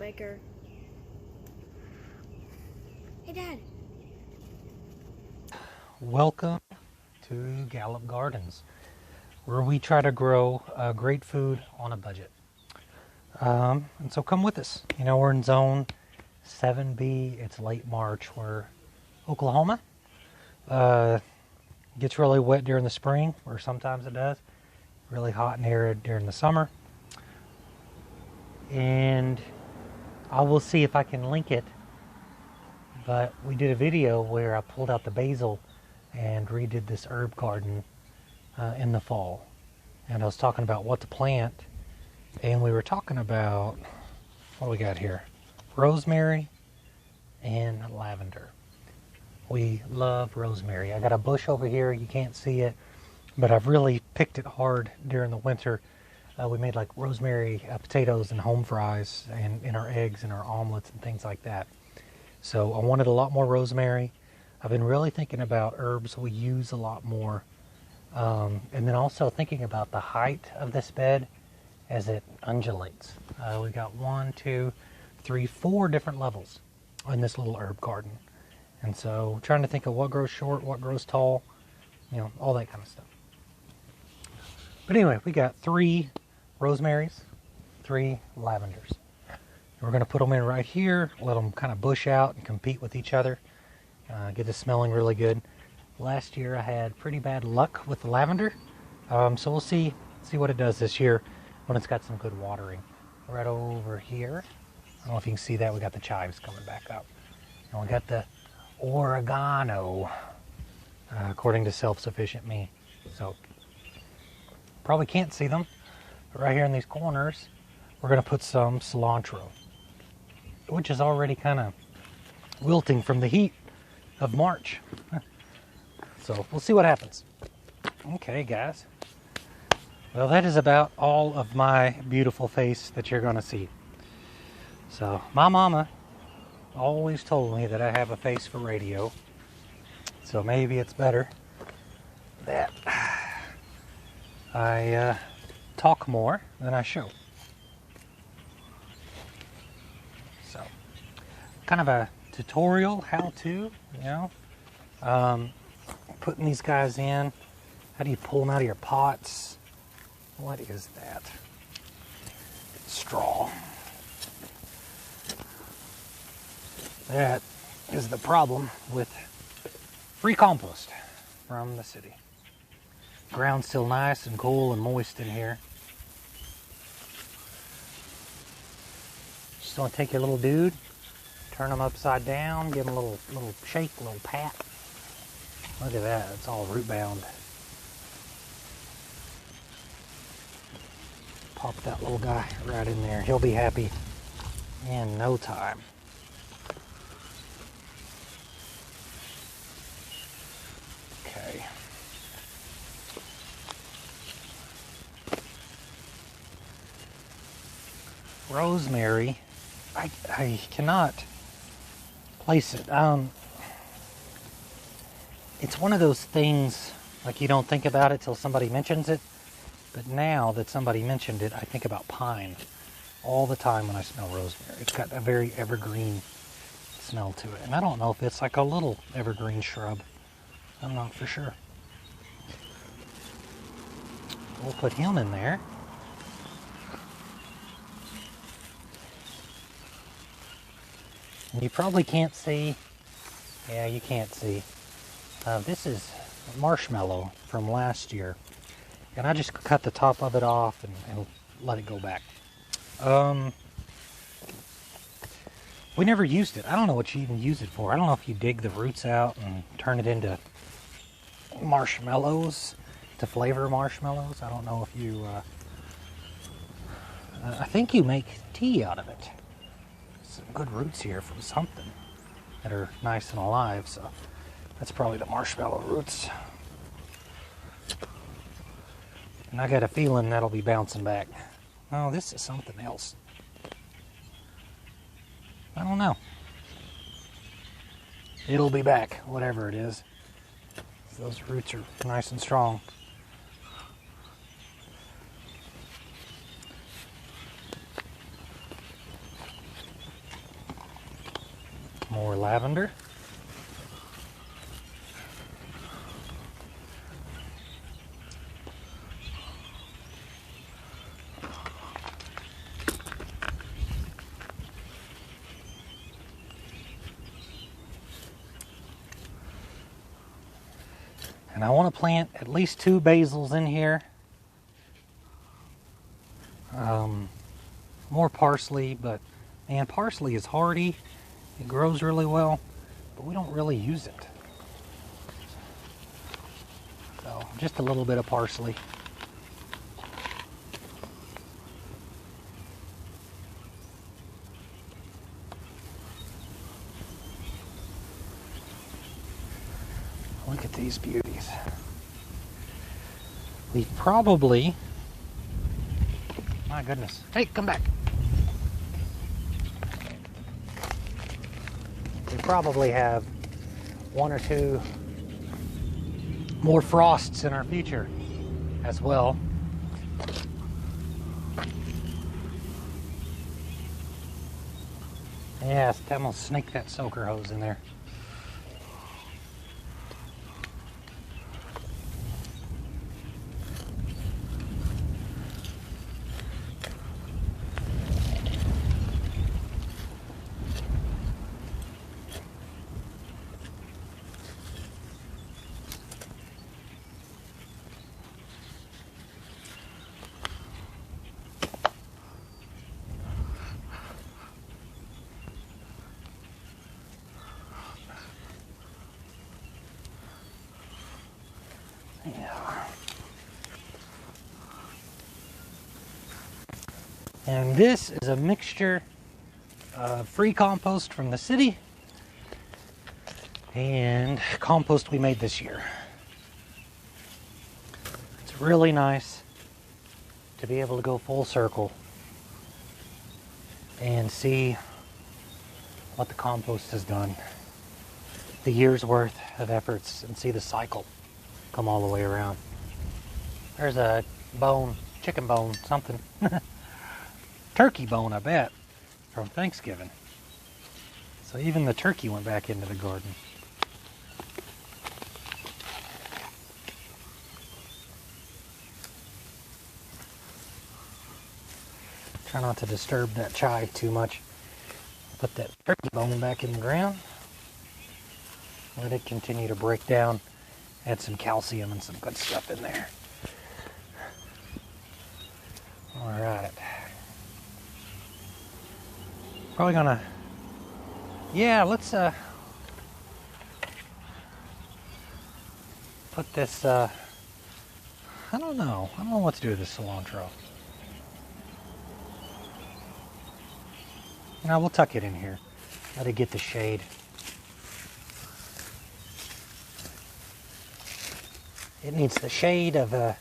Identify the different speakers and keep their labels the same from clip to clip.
Speaker 1: maker. Hey, Dad.
Speaker 2: Welcome to Gallup Gardens, where we try to grow great food on a budget. And so come with us. You know, we're in zone 7B. It's late March. We're Oklahoma. Gets really wet during the spring, or sometimes it does. Really hot and arid during the summer. And I will see if I can link it. But we did a video where I pulled out the basil and redid this herb garden in the fall. And I was talking about what to plant. And we were talking about, what do we got here? Rosemary and lavender. We love rosemary. I got a bush over here. You can't see it, but I've really picked it hard during the winter. We made like rosemary potatoes and home fries and in our eggs and our omelets and things like that. So I wanted a lot more rosemary. I've been really thinking about herbs we use a lot more. And then also thinking about the height of this bed as it undulates. We got 1, 2, 3, 4 different levels in this little herb garden. And so trying to think of what grows short, what grows tall, you know, all that kind of stuff. But anyway, we got 3 rosemarys, 3 lavenders. We're going to put them in right here, let them kind of bush out and compete with each other, get this smelling really good. Last year I had pretty bad luck with the lavender, so we'll see what it does this year when it's got some good watering. Right over here, I don't know if you can see that, we got the chives coming back up. And we got the oregano, according to Self-Sufficient Me. So, probably can't see them, but right here in these corners, we're going to put some cilantro, which is already kind of wilting from the heat of March. So we'll see what happens. Okay, guys. Well, that is about all of my beautiful face that you're going to see. So my mama always told me that I have a face for radio. So maybe it's better that I talk more than I show. So, kind of a tutorial, how-to, you know, putting these guys in. How do you pull them out of your pots? What is that? Straw. That is the problem with free compost from the city. Ground's still nice and cool and moist in here. Just want to take your little dude, turn them upside down, give them a little shake, a little pat. Look at that, it's all root bound. Pop that little guy right in there. He'll be happy in no time. Okay. Rosemary, I cannot place it. It's one of those things, like you don't think about it till somebody mentions it. But now that somebody mentioned it, I think about pine all the time when I smell rosemary. It's got a very evergreen smell to it. And I don't know if it's like a little evergreen shrub. I'm not for sure. We'll put him in there. And you probably can't see. Yeah, you can't see. This is marshmallow from last year. And I just cut the top of it off and let it go back. We never used it. I don't know what you even use it for. I don't know if you dig the roots out and turn it into marshmallows, to flavor marshmallows. I don't know if you... I think you make tea out of it. Some good roots here from something that are nice and alive. So that's probably the marshmallow roots. And I got a feeling that'll be bouncing back. Oh, this is something else. I don't know. It'll be back, whatever it is. Those roots are nice and strong. More lavender. And I want to plant at least 2 basils in here. More parsley, but man, parsley is hardy. It grows really well, but we don't really use it. So just a little bit of parsley. Look at these beauties. We probably, my goodness, hey, come back. We probably have 1 or 2 more frosts in our future as well. Yes, I'm gonna snake that soaker hose in there. Yeah. And this is a mixture of free compost from the city and compost we made this year. It's really nice to be able to go full circle and see what the compost has done. The year's worth of efforts, and see the cycle come all the way around. There's a bone, chicken bone, something. Turkey bone, I bet, from Thanksgiving. So even the turkey went back into the garden. Try not to disturb that chive too much. Put that turkey bone back in the ground. Let it continue to break down. Add some calcium and some good stuff in there. All right. Probably gonna, yeah, let's put this, I don't know what to do with this cilantro. Now we'll tuck it in here. Let it get the shade. It needs the shade of the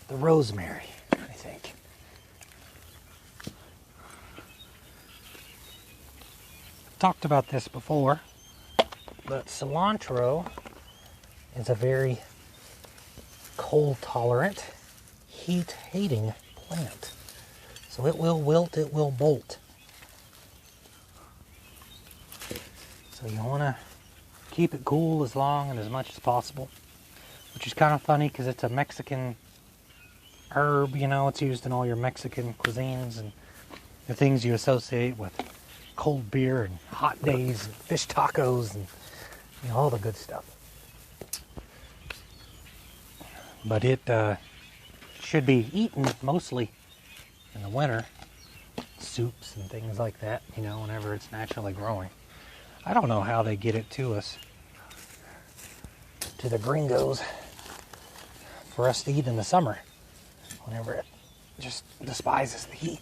Speaker 2: rosemary, I think. Talked about this before, but cilantro is a very cold tolerant, heat hating plant. So it will wilt, it will bolt. So you want to keep it cool as long and as much as possible, which is kind of funny because it's a Mexican herb, you know, it's used in all your Mexican cuisines and the things you associate with cold beer and hot days and fish tacos and, you know, all the good stuff. But it should be eaten mostly in the winter, soups and things like that, you know, whenever it's naturally growing. I don't know how they get it to us, to the gringos, for us to eat in the summer, whenever it just despises the heat.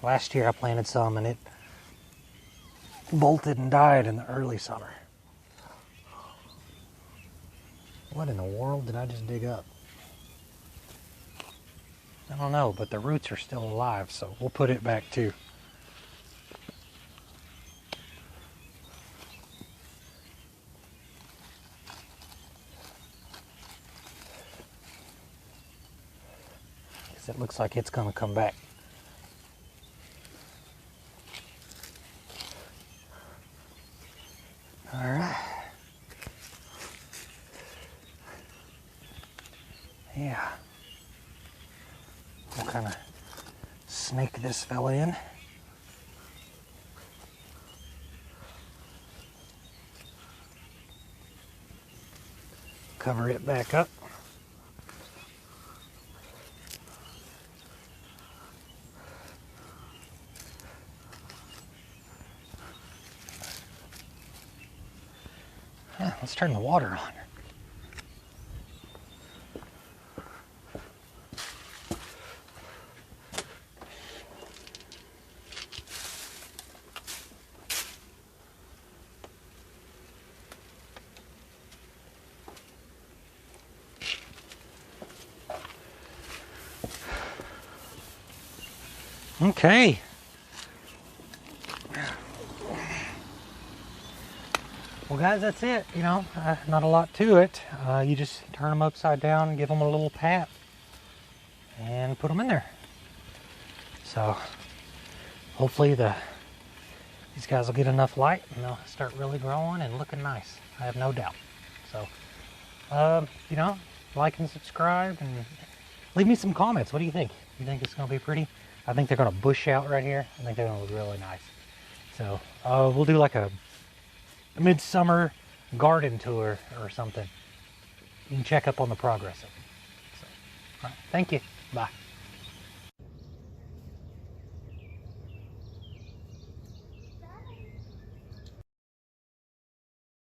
Speaker 2: Last year I planted some and it bolted and died in the early summer. What in the world did I just dig up? I don't know, but the roots are still alive, so we'll put it back too. Because it looks like it's going to come back. Yeah. We'll kind of snake this fella in. Cover it back up. Let's turn the water on. Okay. Well, guys, that's it. You know, not a lot to it. You just turn them upside down and give them a little pat and put them in there. So hopefully these guys will get enough light and they'll start really growing and looking nice. I have no doubt. So, you know, like and subscribe and leave me some comments. What do you think? You think it's going to be pretty? I think they're going to bush out right here. I think they're going to look really nice. So we'll do like a midsummer garden tour or something. You can check up on the progress of it. So, all right, thank you. Bye.